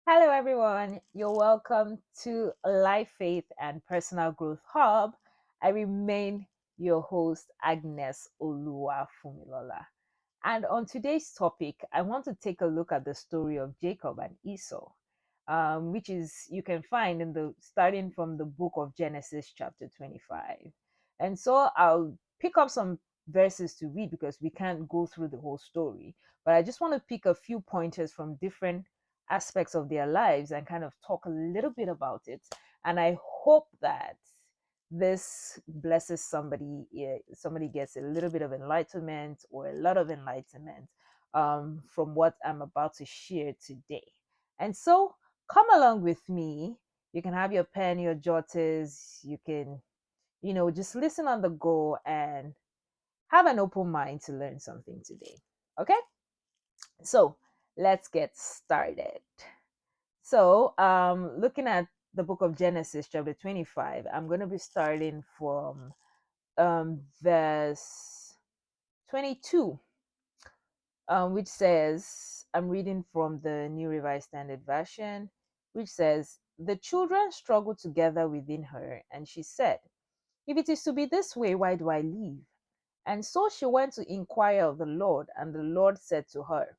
Hello, everyone. You're welcome to Life, Faith, and Personal Growth Hub. I remain your host, Agnes Olua Fumilola. And on today's topic, I want to take a look at the story of Jacob and Esau, which is you can find in the starting from the book of Genesis, chapter 25. And so I'll pick up some verses to read because we can't go through the whole story. But I just want to pick a few pointers from different aspects of their lives and kind of talk a little bit about it. And I hope that this blesses somebody, somebody gets a little bit of enlightenment or a lot of enlightenment from what I'm about to share today. And so come along with me. You can have your pen, your jotters, you can, just listen on the go and have an open mind to learn something today. Okay? So let's get started. So, looking at the book of Genesis, chapter 25, I'm going to be starting from verse 22, which says, I'm reading from the New Revised Standard Version, which says, "The children struggled together within her, and she said, 'If it is to be this way, why do I live?' And so she went to inquire of the Lord, and the Lord said to her,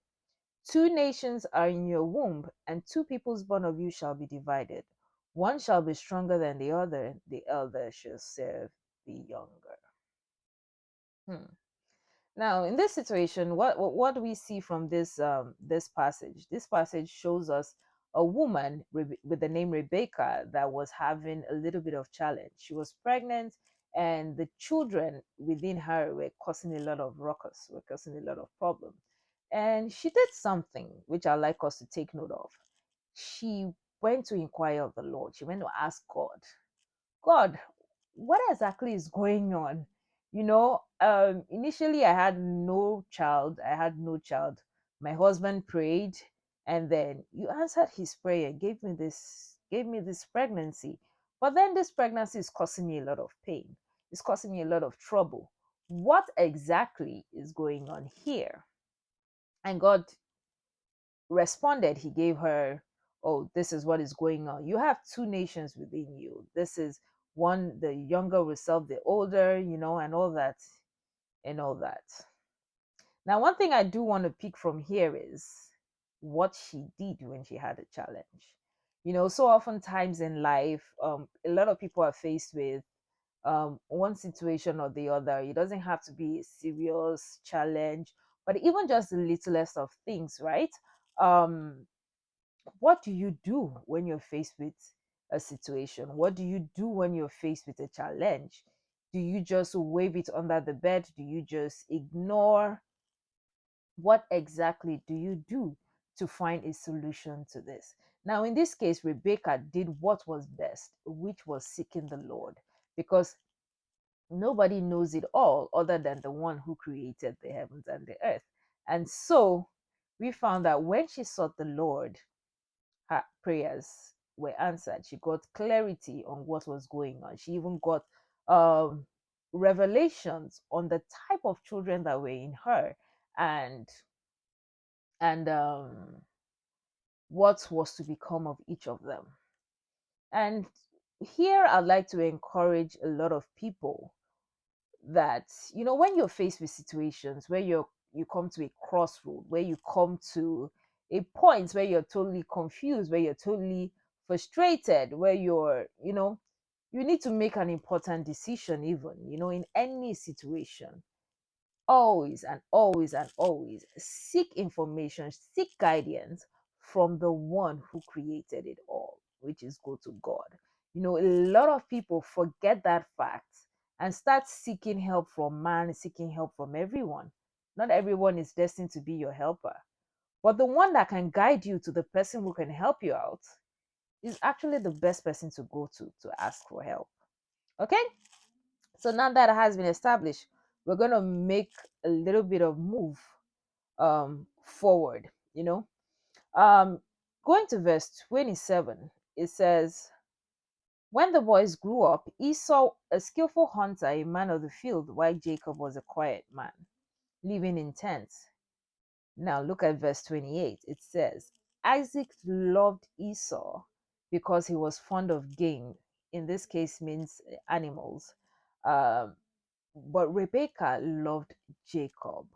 'Two nations are in your womb, and two peoples born of you shall be divided. One shall be stronger than the elder shall serve the younger.'" Hmm. Now, in this situation, what do we see from this passage? This passage shows us a woman with the name Rebecca that was having a little bit of challenge. She was pregnant, and the children within her were causing a lot of ruckus, were causing a lot of problems. And she did something which I like us to take note of. She went to inquire of the Lord. She went to ask God, God, what exactly is going on? Initially I had no child. I had no child. My husband prayed, and then you answered his prayer, gave me this pregnancy. But then this pregnancy is causing me a lot of pain. It's causing me a lot of trouble. What exactly is going on here? And God responded. He gave her, "Oh, this is what is going on. You have two nations within you. This is one, the younger will serve the older, and all that, and all that." Now, one thing I do want to pick from here is what she did when she had a challenge. So oftentimes in life, a lot of people are faced with one situation or the other. It doesn't have to be a serious challenge, but even just the littlest of things, right? Um, what do you do when you're faced with a situation? What do you do when you're faced with a challenge? Do you just wave it under the bed? Do you just ignore? What exactly do you do to find a solution to this? Now, in this case, Rebecca did what was best, which was seeking the Lord, because nobody knows it all other than the one who created the heavens and the earth. And so we found that when she sought the Lord, her prayers were answered. She got clarity on what was going on. She even got um, revelations on the type of children that were in her, and and what was to become of each of them. And here I'd like to encourage a lot of people that, when you're faced with situations where you come to a crossroad, where you come to a point where you're totally confused, where you're totally frustrated, where you need to make an important decision, even, in any situation, always and always and always seek information, seek guidance from the one who created it all, which is go to God. A lot of people forget that fact and start seeking help from man, seeking help from everyone. Not everyone is destined to be your helper, but the one that can guide you to the person who can help you out is actually the best person to go to ask for help. Okay? So now that has been established, we're going to make a little bit of move forward, um going to verse 27. It says, "When the boys grew up, Esau a skillful hunter, a man of the field, while Jacob was a quiet man living in tents." Now look at verse 28. It says, Isaac loved Esau because he was fond of game. In this case, means animals. Um, but Rebecca loved Jacob.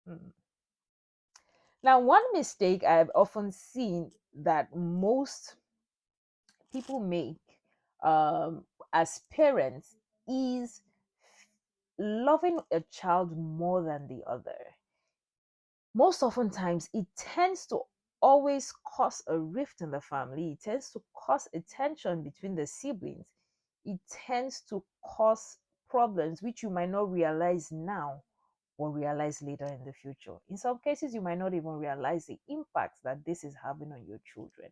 Hmm. Now, one mistake I've often seen that most people make as parents is loving a child more than the other. Most oftentimes, it tends to always cause a rift in the family. It tends to cause a tension between the siblings. It tends to cause problems which you might not realize now or realize later in the future. In some cases, you might not even realize the impact that this is having on your children.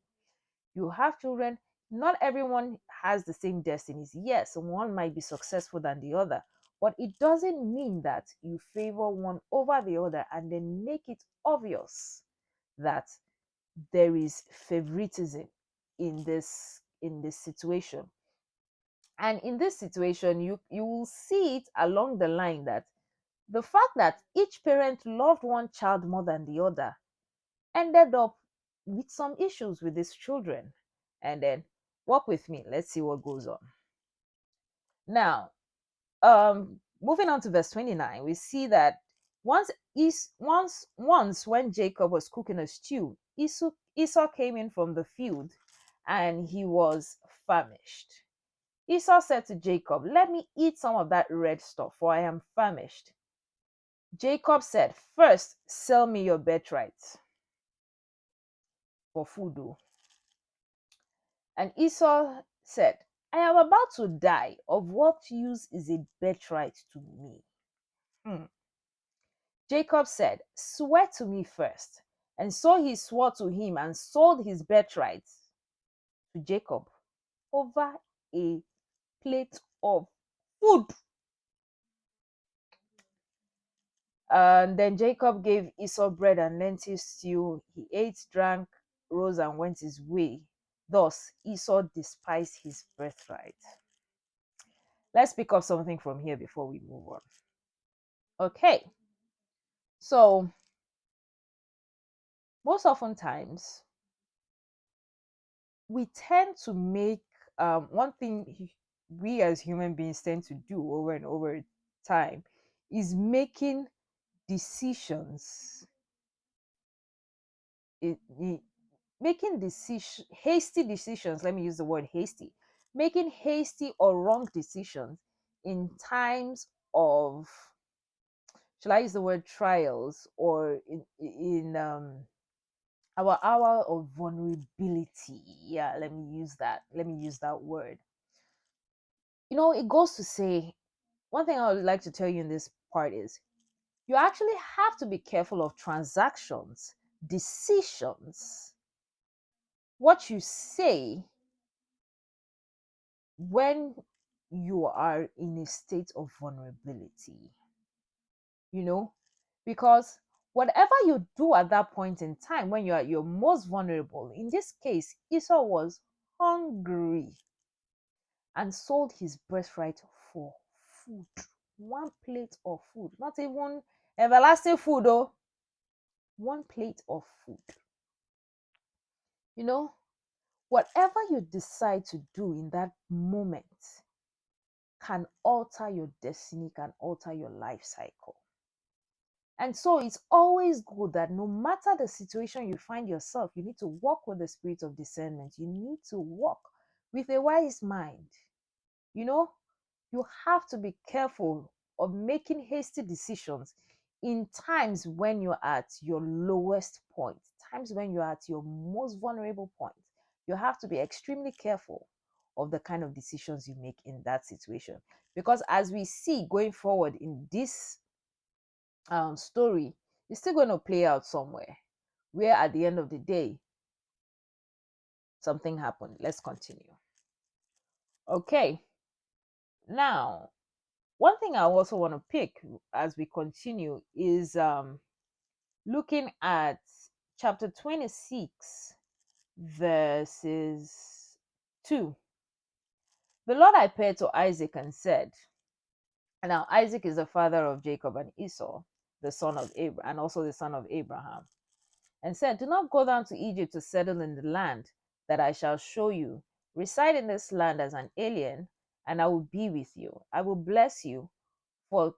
You have children, not everyone has the same destinies. Yes, one might be successful than the other, but it doesn't mean that you favor one over the other and then make it obvious that there is favoritism in this situation. And in this situation, you will see it along the line that the fact that each parent loved one child more than the other ended up with some issues with his children. And then walk with me. Let's see what goes on. Now, moving on to verse 29, we see that once when Jacob was cooking a stew, Esau came in from the field and he was famished. Esau said to Jacob, "Let me eat some of that red stuff, for I am famished." Jacob said, "First, sell me your birthright for food, though." And Esau said, "I am about to die. Of what use is a birthright to me?" Hmm. Jacob said, "Swear to me first." And so he swore to him and sold his birthright to Jacob over a plate of food. And then Jacob gave Esau bread and lentil stew. He ate, drank, rose, and went his way. Thus, Esau despised his birthright. Let's pick up something from here before we move on. Okay, so most oftentimes we tend to make one thing we as human beings tend to do over and over time is making decisions. Making hasty decisions. Let me use the word hasty. Making hasty or wrong decisions in times of, shall I use the word trials, or in our hour of vulnerability. Yeah, let me use that word. It goes to say, one thing I would like to tell you in this part is you actually have to be careful of transactions, decisions, what you say when you are in a state of vulnerability, you know, because whatever you do at that point in time when you are your most vulnerable, in this case, Esau was hungry and sold his birthright for food. One plate of food, not even everlasting food, though. One plate of food. You know, whatever you decide to do in that moment can alter your destiny, can alter your life cycle. And so it's always good that no matter the situation you find yourself, you need to walk with the spirit of discernment. You need to walk with a wise mind. You know, you have to be careful of making hasty decisions in times when you're at your lowest point, times when you're at your most vulnerable point. You have to be extremely careful of the kind of decisions you make in that situation. Because as we see going forward in this story, it's still going to play out somewhere where at the end of the day, something happened. Let's continue. Okay, now one thing I also want to pick as we continue is looking at chapter 26, verses 2. The Lord appeared to Isaac and said, and now Isaac is the father of Jacob and Esau, the son of Abraham, and also the son of Abraham. and said, "Do not go down to Egypt to settle in the land that I shall show you. Reside in this land as an alien, and I will be with you. I will bless you, for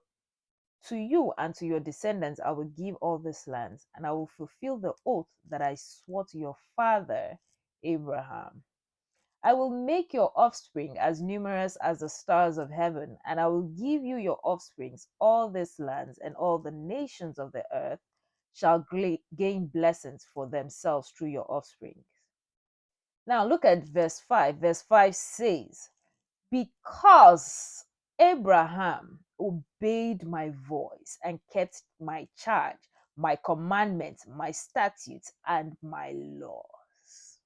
to you and to your descendants I will give all these lands, and I will fulfill the oath that I swore to your father Abraham. I will make your offspring as numerous as the stars of heaven, and I will give you your offsprings all these lands, and all the nations of the earth shall gain blessings for themselves through your offspring." Now look at verse 5. Verse 5 says, "Because Abraham obeyed my voice and kept my charge, my commandments, my statutes, and my laws."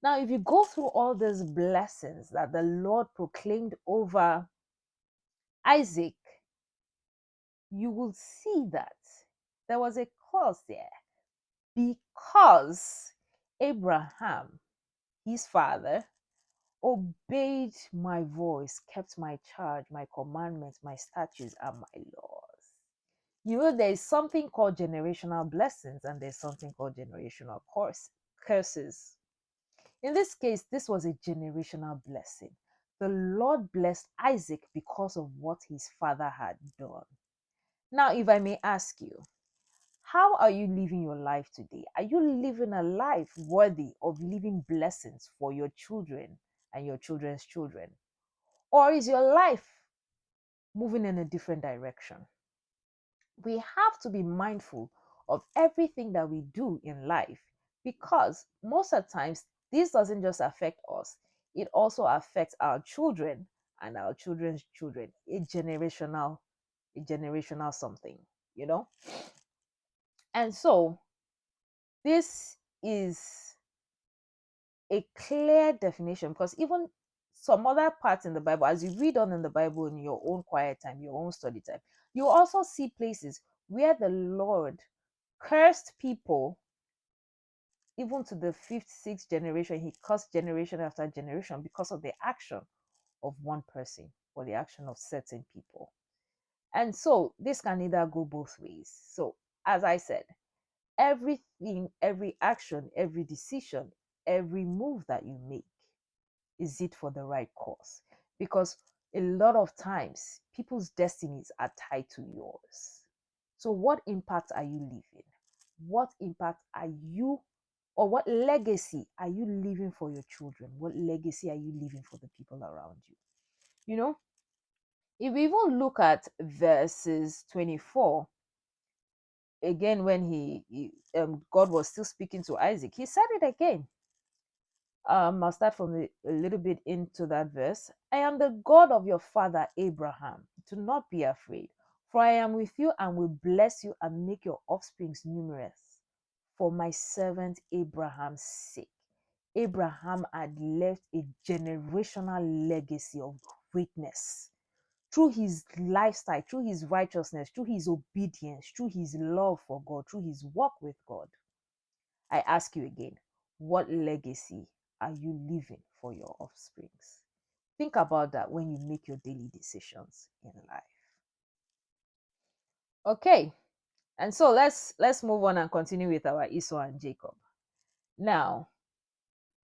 Now, if you go through all these blessings that the Lord proclaimed over Isaac, you will see that there was a clause there. Because Abraham, his father, obeyed my voice, kept my charge, my commandments, my statutes, and my laws. You know, there is something called generational blessings and there's something called generational curses. In this case, this was a generational blessing. The Lord blessed Isaac because of what his father had done. Now, if I may ask you, how are you living your life today? Are you living a life worthy of living blessings for your children and your children's children? Or is your life moving in a different direction? We have to be mindful of everything that we do in life, because most of the times this doesn't just affect us, it also affects our children and our children's children. A generational something, you know? And so this is a clear definition, because even some other parts in the Bible, as you read on in the Bible in your own quiet time, your own study time, you also see places where the Lord cursed people, even to the fifth, sixth generation. He cursed generation after generation because of the action of one person or the action of certain people. And so this can either go both ways. So, as I said, everything, every action, every decision, every move that you make, is it for the right cause? Because a lot of times people's destinies are tied to yours. So, what impact are you leaving? What impact are you, or what legacy are you leaving for your children? What legacy are you leaving for the people around you? You know, if we even look at verses 24, again, when God was still speaking to Isaac, he said it again. I'll start from a little bit into that verse. "I am the God of your father Abraham. Do not be afraid, for I am with you and will bless you and make your offsprings numerous for my servant Abraham's sake." Abraham had left a generational legacy of greatness through his lifestyle, through his righteousness, through his obedience, through his love for God, through his walk with God. I ask you again, what legacy are you leaving for your offsprings? Think about that when you make your daily decisions in life. Okay, and so let's move on and continue with our Esau and Jacob. Now,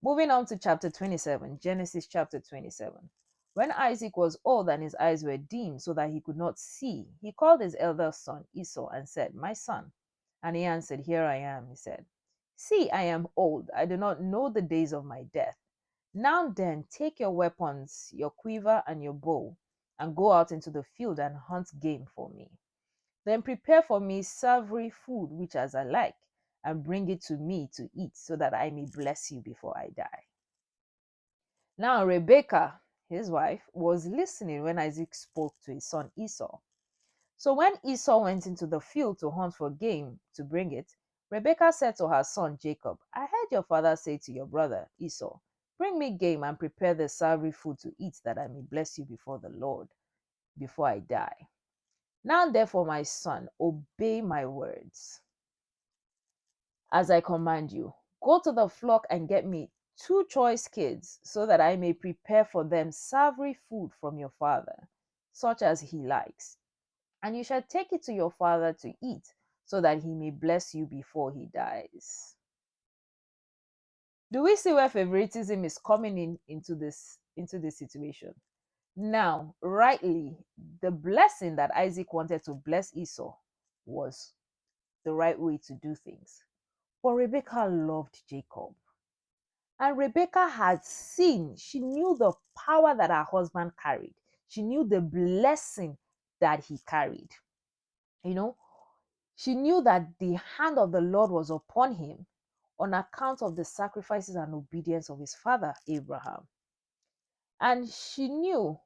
moving on to chapter 27, Genesis chapter 27. When Isaac was old and his eyes were dim so that he could not see, he called his eldest son Esau and said, "My son." And he answered, "Here I am." He said, "See, I am old. I do not know the days of my death. Now then, take your weapons, your quiver and your bow, and go out into the field and hunt game for me. Then prepare for me savory food which as I like, and bring it to me to eat, so that I may bless you before I die." Now Rebekah, his wife, was listening when Isaac spoke to his son Esau. So when Esau went into the field to hunt for game to bring it, Rebekah said to her son Jacob, "I heard your father say to your brother Esau, 'Bring me game and prepare the savory food to eat, that I may bless you before the Lord before I die. Now therefore, my son, obey my words as I command you. Go to the flock and get me 2 choice kids, so that I may prepare for them savory food from your father, such as he likes. And you shall take it to your father to eat, so that he may bless you before he dies. Do we see where favoritism is coming into this situation? Now, rightly, the blessing that Isaac wanted to bless Esau was the right way to do things. But Rebecca loved Jacob. And Rebecca had seen, she knew the power that her husband carried. She knew the blessing that he carried. You know, she knew that the hand of the Lord was upon him on account of the sacrifices and obedience of his father Abraham. And she knew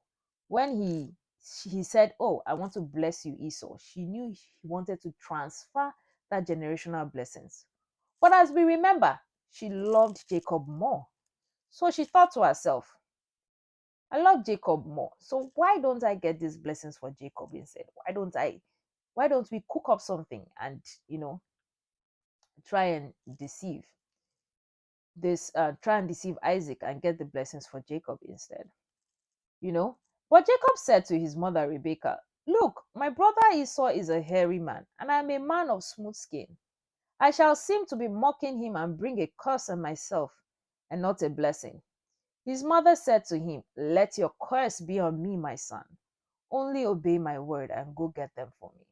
when he said, "Oh, I want to bless you, Esau," she knew he wanted to transfer that generational blessings. But as we remember, she loved Jacob more. So she thought to herself, I love Jacob more. So why don't I get these blessings for Jacob instead? Why don't we cook up something and try and deceive try and deceive Isaac and get the blessings for Jacob instead? you know. But Jacob said to his mother Rebekah, "Look, my brother Esau is a hairy man, and I am a man of smooth skin. I shall seem to be mocking him and bring a curse on myself and not a blessing." His mother said to him, "Let your curse be on me, my son. Only obey my word and go get them for me."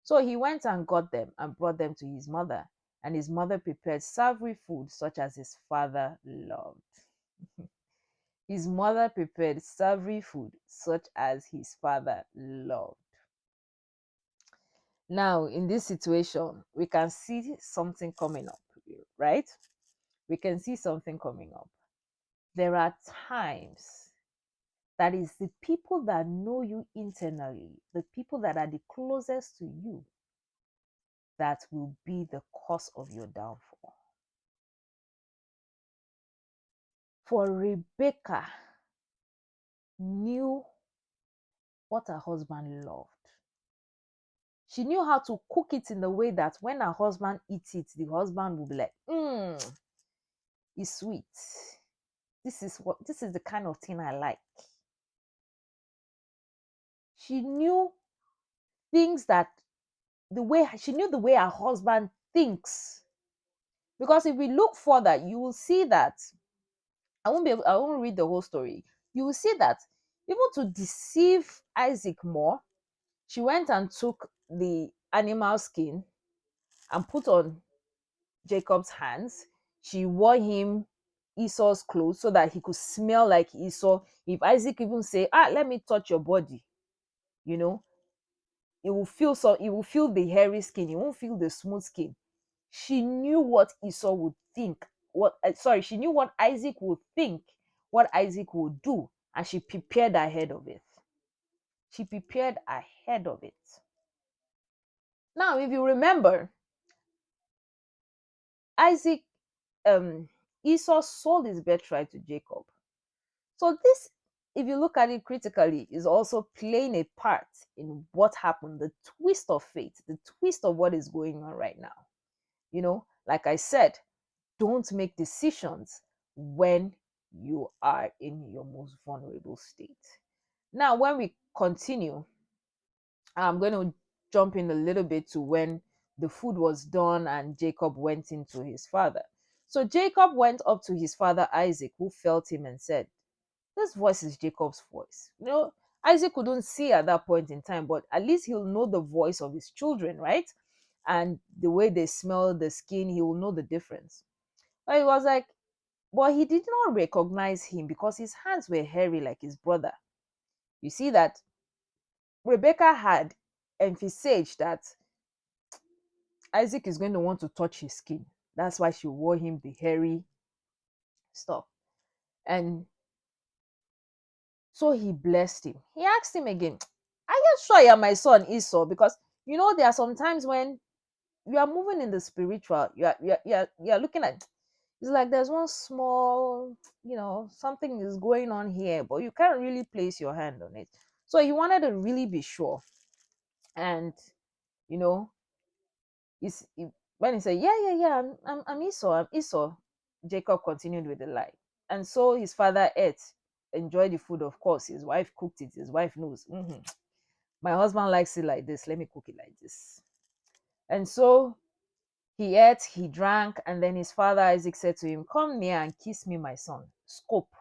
So he went and got them and brought them to his mother, and his mother prepared savory food such as his father loved. His mother prepared savory food such as his father loved. Now, in this situation, we can see something coming up, right? We can see something coming up. There are times that is the people that know you internally, the people that are the closest to you, that will be the cause of your downfall. For Rebecca knew what her husband loved. She knew how to cook it in the way that when her husband eats it, the husband will be like, it's sweet. This is the kind of thing I like. She knew things that she knew the way her husband thinks. Because if we look further, you will see that I won't read the whole story. You will see that even to deceive Isaac more, she went and took the animal skin and put on Jacob's hands. She wore him Esau's clothes so that he could smell like Esau. If Isaac even say, let me touch your body, you know, he will feel the hairy skin, he won't feel the smooth skin. She knew what Esau would think. She knew what Isaac would think, what Isaac would do, and she prepared ahead of it. She prepared ahead of it. Now, if you remember, Isaac, Esau sold his birthright to Jacob. So this, if you look at it critically, is also playing a part in what happened, the twist of fate, the twist of what is going on right now. Like I said, don't make decisions when you are in your most vulnerable state. Now, when we continue, I'm going to jump in a little bit to when the food was done and Jacob went into his father. So Jacob went up to his father Isaac, who felt him and said, "This voice is Jacob's voice." Isaac couldn't see at that point in time, but at least he'll know the voice of his children, right? And the way they smell the skin, he will know the difference. But he was like, but he did not recognize him because his hands were hairy like his brother. You see that Rebecca had emphasized that Isaac is going to want to touch his skin. That's why she wore him the hairy stuff. And so he blessed him. He asked him again, "Are you sure you're my son Esau?" Because there are some times when you are moving in the spiritual, you are looking at, it's like there's one small, something is going on here, but you can't really place your hand on it. So he wanted to really be sure. And you know, when he said, "Yeah, yeah, yeah, I'm Esau, I'm Esau," Jacob continued with the lie. And so his father ate, enjoyed the food, of course. His wife cooked it, his wife knows. My husband likes it like this. Let me cook it like this. And so he ate, he drank, and then his father Isaac said to him, "Come near and kiss me, my son." Scope.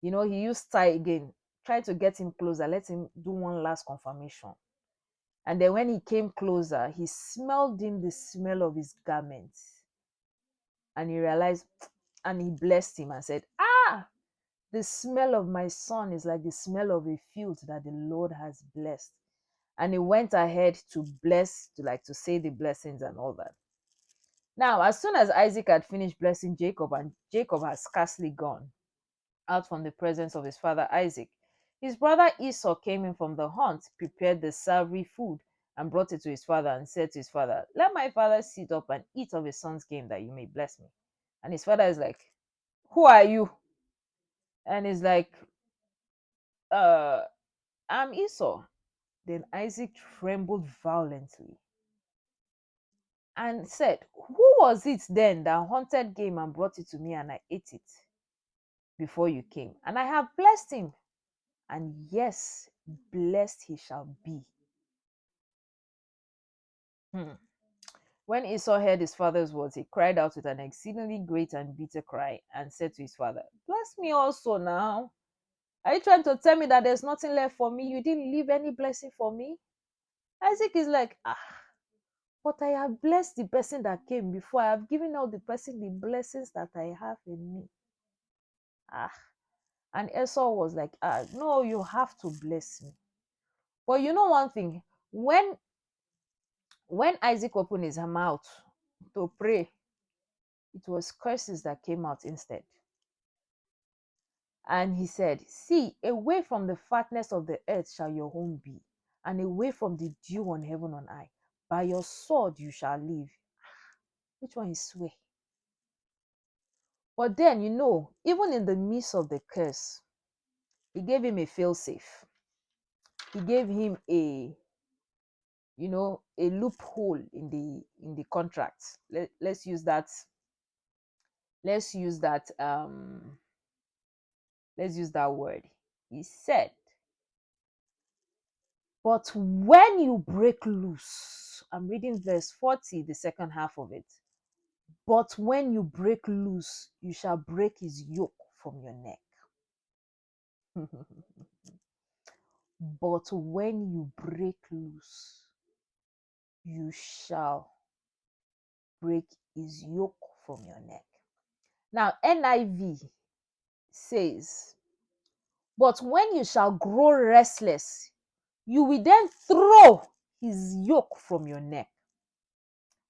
He used tie again. Try to get him closer. Let him do one last confirmation. And then when he came closer, he smelled him the smell of his garments. And he realized, and he blessed him and said, "Ah, the smell of my son is like the smell of a field that the Lord has blessed." And he went ahead to bless, to say the blessings and all that. Now, as soon as Isaac had finished blessing Jacob, and Jacob had scarcely gone out from the presence of his father Isaac, his brother Esau came in from the hunt, prepared the savory food, and brought it to his father, and said to his father, "Let my father sit up and eat of his son's game, that you may bless me." And his father is like, "Who are you?" And he's like, uh, "I'm Esau." Then Isaac trembled violently and said, "Who was it then that hunted game and brought it to me, and I ate it before you came? And I have blessed him, and yes, blessed he shall be." Hmm. When Esau heard his father's words, he cried out with an exceedingly great and bitter cry and said to his father, "Bless me also now. Are you trying to tell me that there's nothing left for me? You didn't leave any blessing for me?" Isaac is like, "But I have blessed the person that came before. I have given out the person the blessings that I have in me." Ah. And Esau was like, "No, you have to bless me." But you know one thing, when Isaac opened his mouth to pray, it was curses that came out instead. And he said, "See, away from the fatness of the earth shall your home be, and away from the dew on heaven on high. By your sword you shall live." Which one is swear? But then, even in the midst of the curse, he gave him a fail-safe. He gave him a loophole in the contract. Let's use that. Let's use that word. He said, "But when you break loose," I'm reading verse 40, the second half of it. "But when you break loose, you shall break his yoke from your neck." But when you break loose, you shall break his yoke from your neck. Now, NIV says, "But when you shall grow restless, you will then throw his yoke from your neck."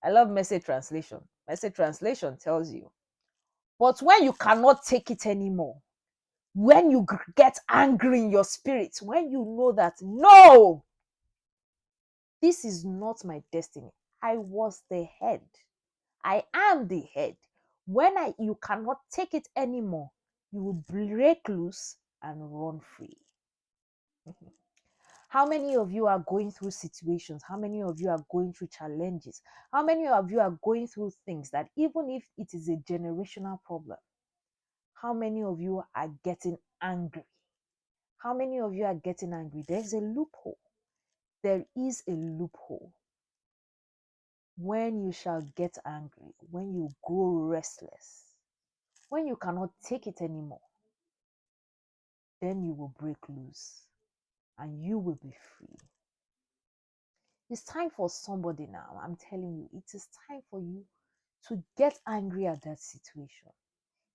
I love Message translation. Message translation tells you, "But when you cannot take it anymore, when you get angry in your spirit, when you know that, no, this is not my destiny. I was the head. I am the head. When you cannot take it anymore, you will break loose and run free." How many of you are going through situations? How many of you are going through challenges? How many of you are going through things that, even if it is a generational problem, how many of you are getting angry? How many of you are getting angry? There's a loophole. There is a loophole. When you shall get angry, when you grow restless, when you cannot take it anymore, then you will break loose and you will be free. It's time for somebody now. I'm telling you, it is time for you to get angry at that situation.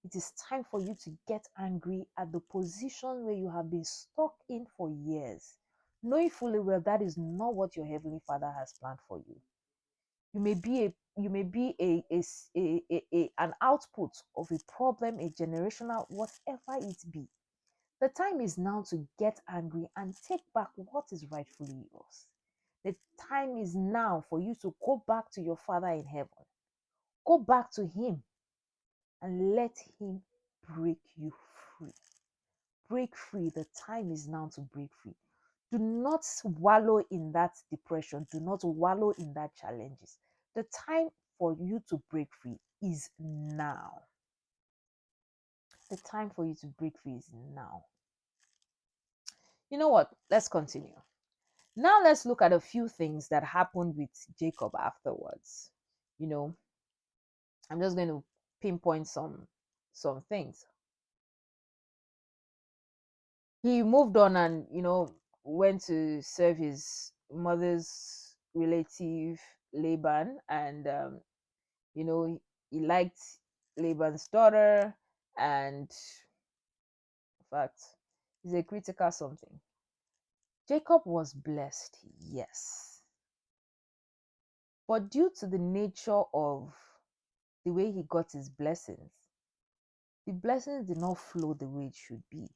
It is time for you to get angry at the position where you have been stuck in for years, knowing fully well that is not what your Heavenly Father has planned for you. You may be an output of a problem, a generational, whatever it be. The time is now to get angry and take back what is rightfully yours. The time is now for you to go back to your Father in heaven. Go back to Him and let Him break you free. Break free. The time is now to break free. Do not wallow in that depression. Do not wallow in that challenges. The time for you to break free is now. The time for you to break free is now. You know what? Let's continue. Now let's look at a few things that happened with Jacob afterwards. You know, I'm just going to pinpoint some things. He moved on and went to serve his mother's relative Laban, and you know he, he liked Laban's daughter, and in fact, he's a critical something. Jacob was blessed, yes, but due to the nature of the way he got his blessings, the blessings did not flow the way it should be.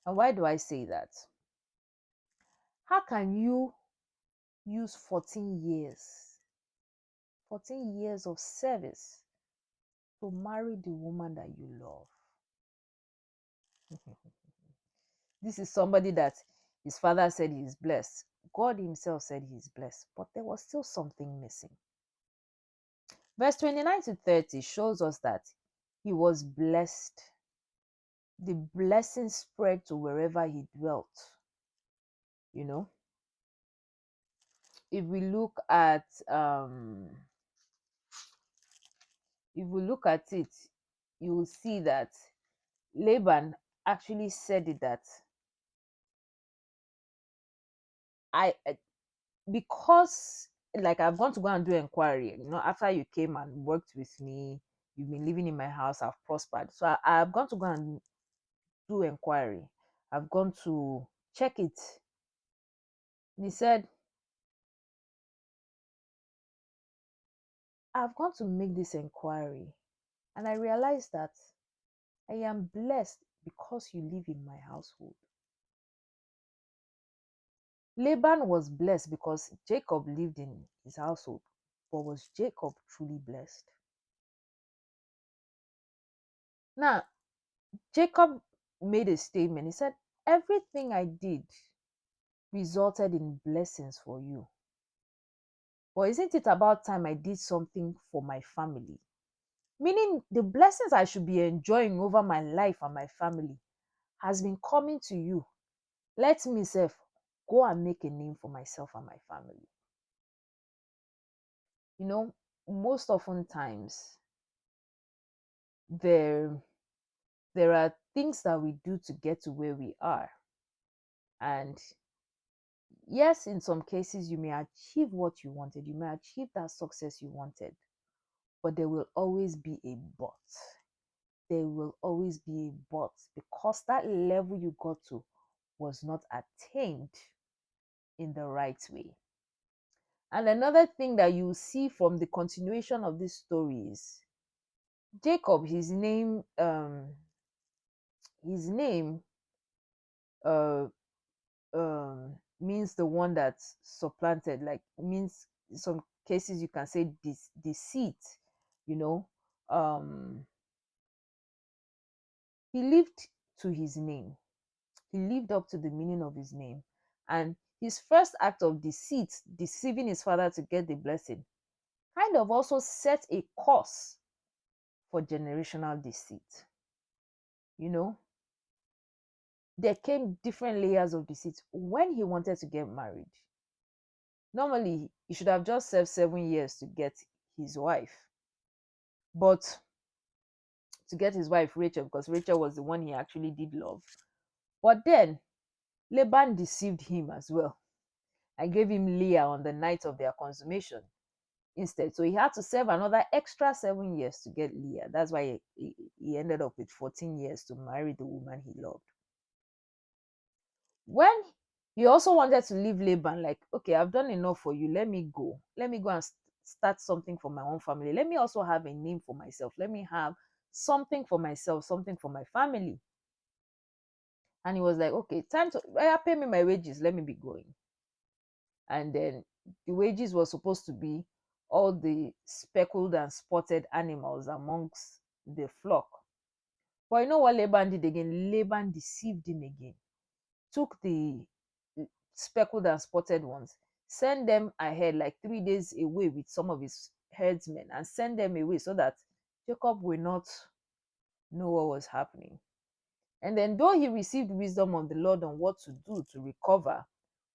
And why do I say that? How can you use 14 years of service to marry the woman that you love? This is somebody that his father said he is blessed. God himself said he is blessed, but there was still something missing. Verse 29 to 30 shows us that he was blessed. The blessing spread to wherever he dwelt. You know, if we look at it, you will see that Laban actually said it, that I because like I've gone to go and do inquiry, after you came and worked with me, you've been living in my house, I've prospered. So I've gone to go and do inquiry. I've gone to check it. And he said, I've gone to make this inquiry and I realized that I am blessed because you live in my household. Laban was blessed because Jacob lived in his household. But was Jacob truly blessed? Now, Jacob made a statement. He said, everything I did resulted in blessings for you. But isn't it about time I did something for my family? Meaning the blessings I should be enjoying over my life and my family has been coming to you. Let me self go and make a name for myself and my family. You know, most often times there there are things that we do to get to where we are. And yes, in some cases, you may achieve what you wanted, you may achieve that success you wanted, but there will always be a but. There will always be a but because that level you got to was not attained in the right way. And another thing that you see from the continuation of this story is Jacob, his name uh means the one that's supplanted, like means in some cases you can say this deceit, you know. um he lived to his name, he lived up to the meaning of his name, and his first act of deceit, deceiving his father to get the blessing, kind of also set a course for generational deceit. You know, there came different layers of deceit when he wanted to get married. Normally, he should have just served 7 years to get his wife, but to get his wife Rachel, because Rachel was the one he actually did love. But then Laban deceived him as well and gave him Leah on the night of their consummation instead. So he had to serve another extra 7 years to get Leah. That's why he ended up with 14 years to marry the woman he loved. When he also wanted to leave Laban, like, okay, I've done enough for you. Let me go. Let me go and start something for my own family. Let me also have a name for myself. Let me have something for myself, something for my family. And he was like, okay, time to pay me my wages. Let me be going. And then the wages was supposed to be all the speckled and spotted animals amongst the flock. But you know what Laban did again? Laban deceived him again. Took the speckled and spotted ones, send them ahead like 3 days away with some of his herdsmen, and send them away so that Jacob will not know what was happening. And then, though he received wisdom of the Lord on what to do to recover,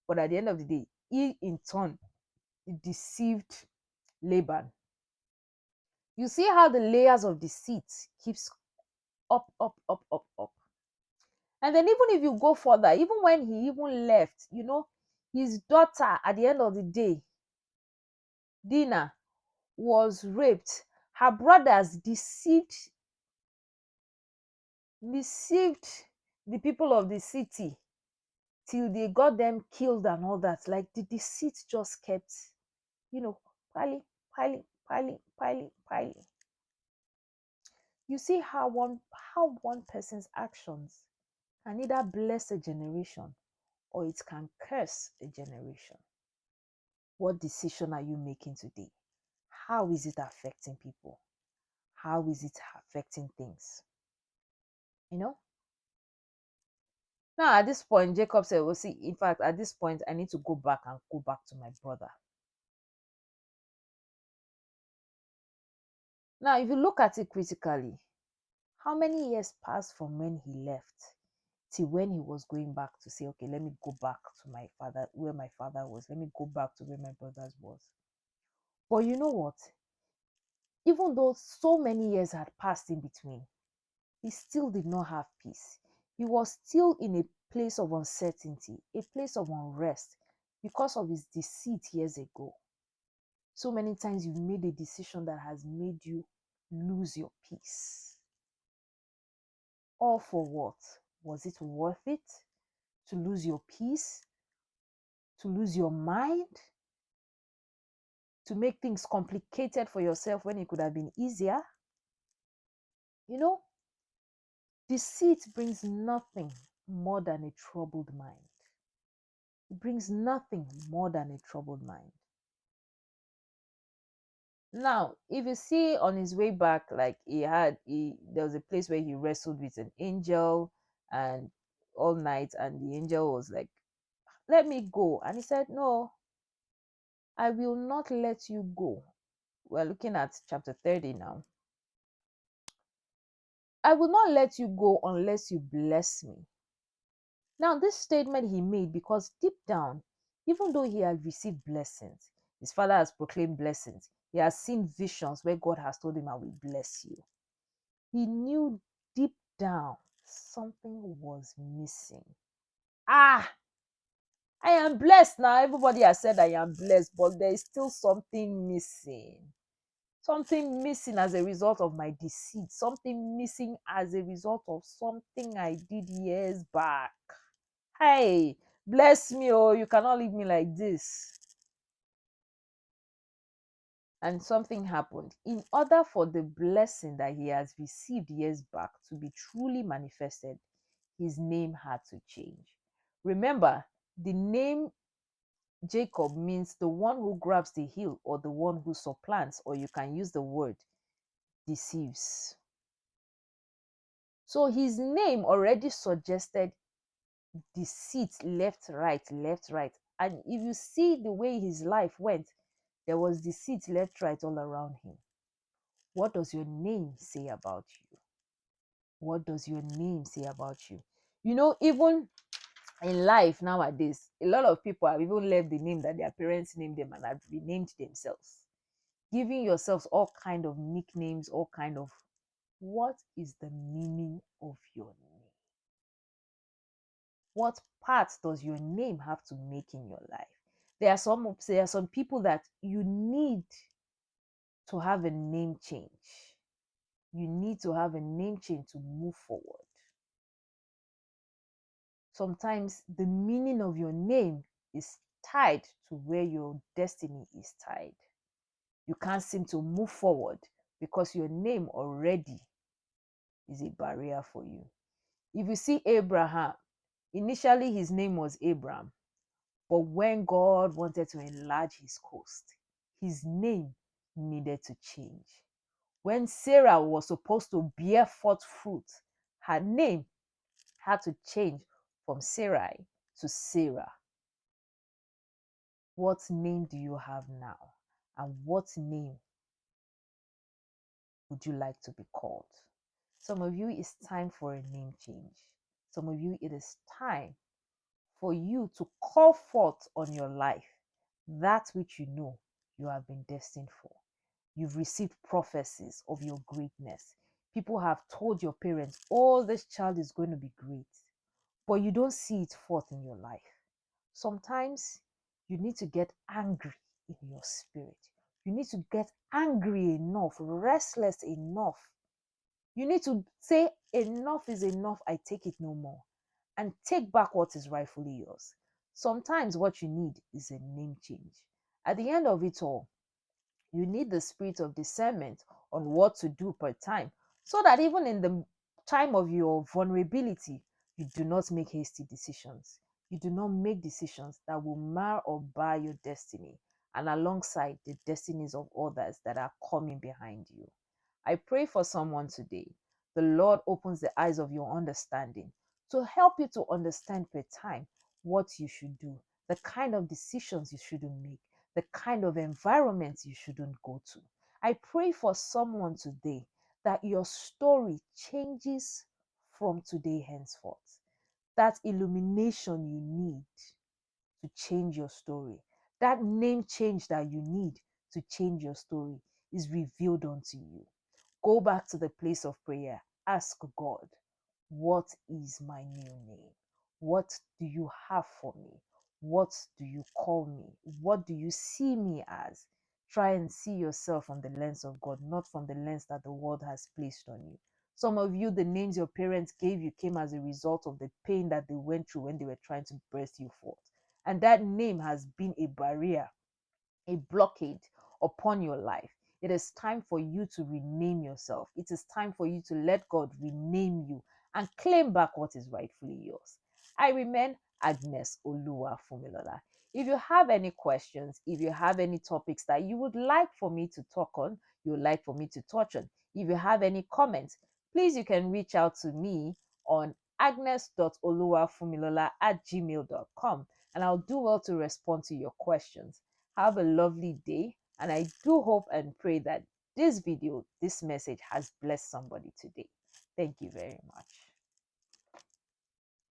But at the end of the day, he in turn deceived Laban. You see how the layers of deceit keeps up, up, up, up, up. And then even if you go further, even when he even left, his daughter at the end of the day, Dinah, was raped. Her brothers deceived the people of the city till they got them killed and all that. Like the deceit just kept, you know, piling, piling, piling, piling, piling. You see how one person's actions can either bless a generation or it can curse a generation. What decision are you making today? How is it affecting people? How is it affecting things? You know? Now, at this point, Jacob said, well, see, in fact, at this point, I need to go back and go back to my brother. Now, if you look at it critically, how many years passed from when he left till when he was going back to say, okay, let me go back to my father, where my father was. Let me go back to where my brothers was. But you know what? Even though so many years had passed in between, he still did not have peace. He was still in a place of uncertainty, a place of unrest because of his deceit years ago. So many times you've made a decision that has made you lose your peace. All for what? Was it worth it? To lose your peace? To lose your mind? To make things complicated for yourself when it could have been easier? You know, deceit brings nothing more than a troubled mind. It brings nothing more than a troubled mind. Now, if you see on his way back, like there was a place where he wrestled with an angel and all night, and the angel was like, let me go. And he said, no, I will not let you go. We're looking at chapter 30 now. I will not let you go unless you bless me. Now, this statement he made because deep down, even though he had received blessings, his father has proclaimed blessings, he has seen visions where God has told him, I will bless you. He knew deep down something was missing. Ah, I am blessed now. Everybody has said I am blessed, but there is still something missing. Something missing as a result of my deceit. Something missing as a result of something I did years back. Hey, bless me, oh, you cannot leave me like this. And something happened. In order for the blessing that he has received years back to be truly manifested, his name had to change. Remember, the name Jacob means the one who grabs the heel or the one who supplants, or you can use the word deceives. So his name already suggested deceit, left, right, left, right. And if you see the way his life went, there was deceit left, right, all around him. What does your name say about you? What does your name say about you? Even in life nowadays, a lot of people have even left the name that their parents named them and have renamed themselves, giving yourselves all kind of nicknames, all kind of. What is the meaning of your name? What part does your name have to make in your life? There are some people that you need to have a name change. You need to have a name change to move forward. Sometimes the meaning of your name is tied to where your destiny is tied. You can't seem to move forward because your name already is a barrier for you. If you see Abraham, initially his name was Abram, but when God wanted to enlarge his coast, his name needed to change. When Sarah was supposed to bear forth fruit, her name had to change from Sarai to Sarah. What name do you have now? And what name would you like to be called? Some of you, it's time for a name change. Some of you, it is time for you to call forth on your life that which you know you have been destined for. You've received prophecies of your greatness. People have told your parents, oh, this child is going to be great, but you don't see it forth in your life. Sometimes you need to get angry in your spirit. You need to get angry enough, restless enough. You need to say, enough is enough, I take it no more, and take back what is rightfully yours. Sometimes what you need is a name change. At the end of it all, you need the spirit of discernment on what to do per time, so that even in the time of your vulnerability, you do not make hasty decisions. You do not make decisions that will mar or bar your destiny and alongside the destinies of others that are coming behind you. I pray for someone today. The Lord opens the eyes of your understanding to help you to understand per time what you should do, the kind of decisions you shouldn't make, the kind of environments you shouldn't go to. I pray for someone today that your story changes from today henceforth. That illumination you need to change your story, that name change that you need to change your story is revealed unto you. Go back to the place of prayer. Ask God, what is my new name? What do you have for me? What do you call me? What do you see me as? Try and see yourself from the lens of God, not from the lens that the world has placed on you. Some of you, the names your parents gave you came as a result of the pain that they went through when they were trying to birth you forth. And that name has been a barrier, a blockade upon your life. It is time for you to rename yourself. It is time for you to let God rename you and claim back what is rightfully yours. I remain Agnes Oluwa Fumilola. If you have any questions, if you have any topics that you would like for me to talk on, you would like for me to touch on, if you have any comments, please you can reach out to me on agnes.oluwafumilola@gmail.com and I'll do well to respond to your questions. Have a lovely day, and I do hope and pray that this video, this message has blessed somebody today. Thank you very much.